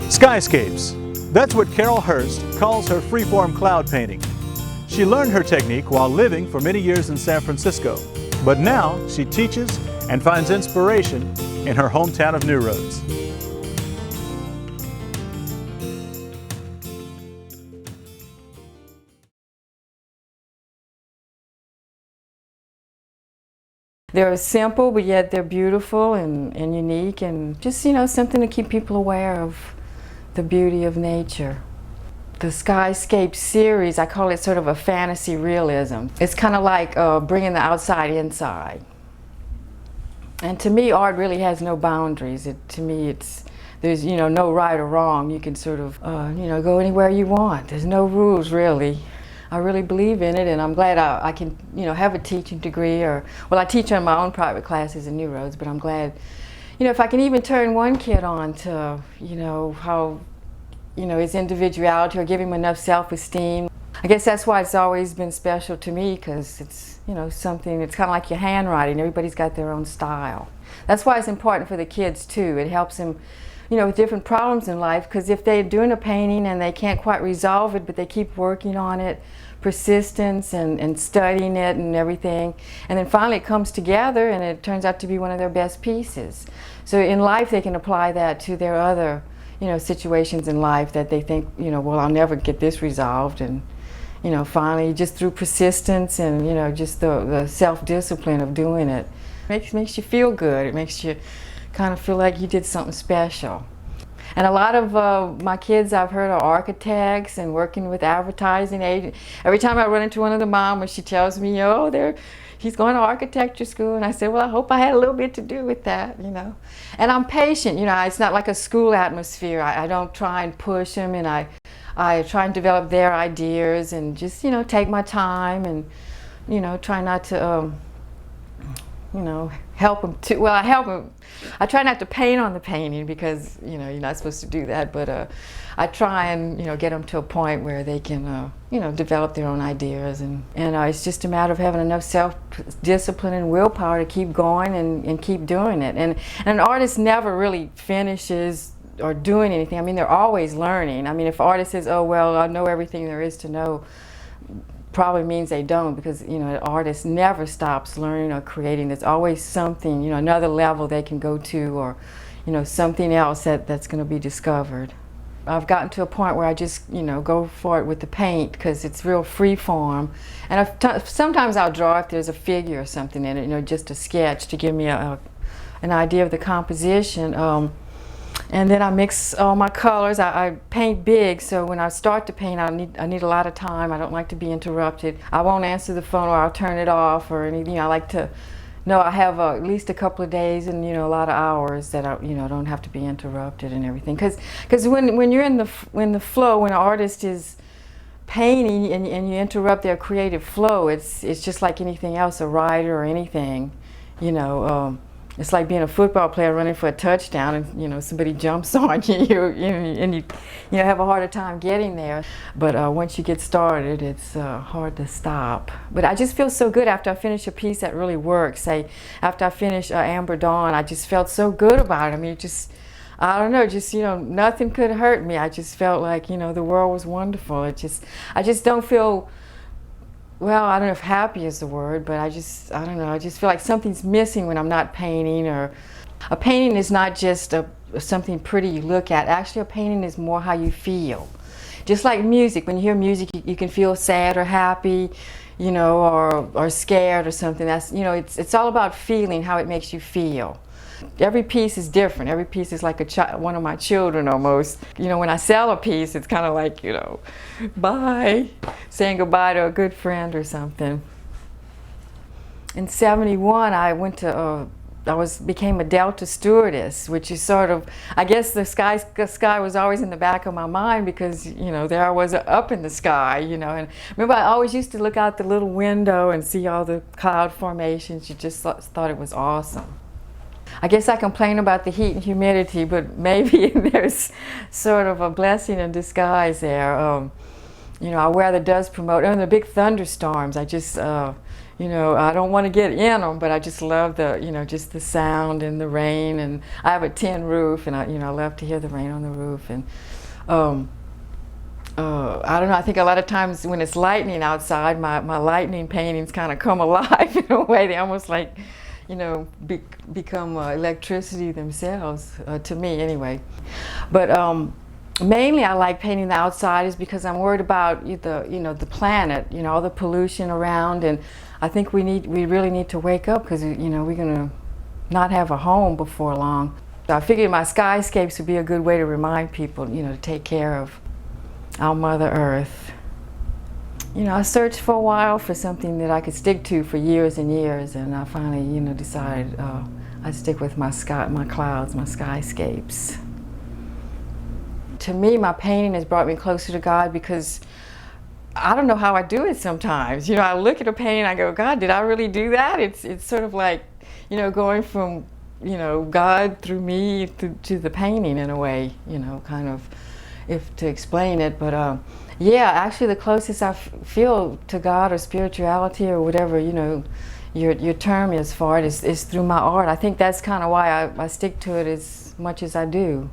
Skyscapes. That's what Carol Hurst calls her freeform cloud painting. She learned her technique while living for many years in San Francisco, but now she teaches and finds inspiration in her hometown of New Roads. They're simple, but yet they're beautiful and unique, and just, something to keep people aware of the beauty of nature. The Skyscape series, I call it sort of a fantasy realism. It's kind of like bringing the outside inside. And to me, art really has no boundaries. To me, there's no right or wrong. You can sort of go anywhere you want. There's no rules really. I really believe in it, and I'm glad I can have a teaching degree, I teach on my own private classes in New Roads, but I'm glad if I can even turn one kid on to how his individuality, or give him enough self-esteem. I guess that's why it's always been special to me, because it's something, it's kind of like your handwriting. Everybody's got their own style. That's why it's important for the kids too. It helps them with different problems in life, because if they're doing a painting and they can't quite resolve it, but they keep working on it, persistence and studying it and everything, and then finally it comes together and it turns out to be one of their best pieces. So in life they can apply that to their other situations in life that they think, well, I'll never get this resolved, and finally just through persistence and just the self-discipline of doing it, makes you feel good. It makes you kind of feel like you did something special. And a lot of my kids, I've heard, are architects and working with advertising agents. Every time I run into one of the moms, she tells me, he's going to architecture school, and I said, well, I hope I had a little bit to do with that, And I'm patient, it's not like a school atmosphere. I don't try and push them, and I try and develop their ideas, and just take my time, and try not to help them too. Well, I help them. I try not to paint on the painting, because you're not supposed to do that, but I try and get them to a point where they can develop their own ideas, and it's just a matter of having enough self-discipline and willpower to keep going and keep doing it. And an artist never really finishes or doing anything. I mean, they're always learning. I mean, if an artist says, oh well, I know everything there is to know, probably means they don't, because an artist never stops learning or creating. There's always something, another level they can go to, or something else that's going to be discovered. I've gotten to a point where I just go for it with the paint, because it's real free form, and sometimes I'll draw if there's a figure or something in it, just a sketch to give me an idea of the composition. And then I mix all my colors. I paint big, so when I start to paint, I need a lot of time. I don't like to be interrupted. I won't answer the phone, or I'll turn it off, or anything. I like to know I have at least a couple of days and a lot of hours that I don't have to be interrupted and everything. Because when you're in the flow, when an artist is painting and you interrupt their creative flow, it's just like anything else, a writer or anything, It's like being a football player running for a touchdown, and somebody jumps on you, and you have a harder time getting there. But once you get started, it's hard to stop. But I just feel so good after I finish a piece that really works. Say, after I finish Amber Dawn, I just felt so good about it. I mean, I don't know, nothing could hurt me. I just felt like the world was wonderful. I just don't feel. Well, I don't know if happy is the word, but I don't know, I just feel like something's missing when I'm not painting. Or a painting is not just something pretty you look at. Actually, a painting is more how you feel. Just like music, when you hear music, you can feel sad or happy, or scared or something. That's, it's all about feeling, how it makes you feel. Every piece is different. Every piece is like one of my children almost. When I sell a piece, it's kind of like, bye, saying goodbye to a good friend or something. In '71, I went to, became a Delta stewardess, which is sort of, I guess the sky was always in the back of my mind, because, there I was up in the sky, and remember I always used to look out the little window and see all the cloud formations. You just thought it was awesome. I guess I complain about the heat and humidity, but maybe there's sort of a blessing in disguise there. I wear the Does Promote, and the big thunderstorms, I just, You know, I don't want to get in them, but I just love the, you know, just the sound and the rain. And I have a tin roof, and I love to hear the rain on the roof. And I don't know, I think a lot of times when it's lightning outside, my lightning paintings kind of come alive in a way. They almost like, you know, become electricity themselves, to me anyway. But mainly I like painting the outside is because I'm worried about the planet, you know, all the pollution around, and I think we really need to wake up because, you know, we're gonna not have a home before long. So I figured my skyscapes would be a good way to remind people, you know, to take care of our Mother Earth. You know, I searched for a while for something that I could stick to for years and years, and I finally, you know, decided I'd stick with my clouds, my skyscapes. To me, my painting has brought me closer to God because I don't know how I do it sometimes. You know, I look at a painting and I go, God, did I really do that? It's sort of like, you know, going from, you know, God through me to the painting in a way, you know, kind of, if to explain it. But yeah, actually the closest I feel to God or spirituality or whatever, you know, your term is for it is through my art. I think that's kind of why I stick to it as much as I do.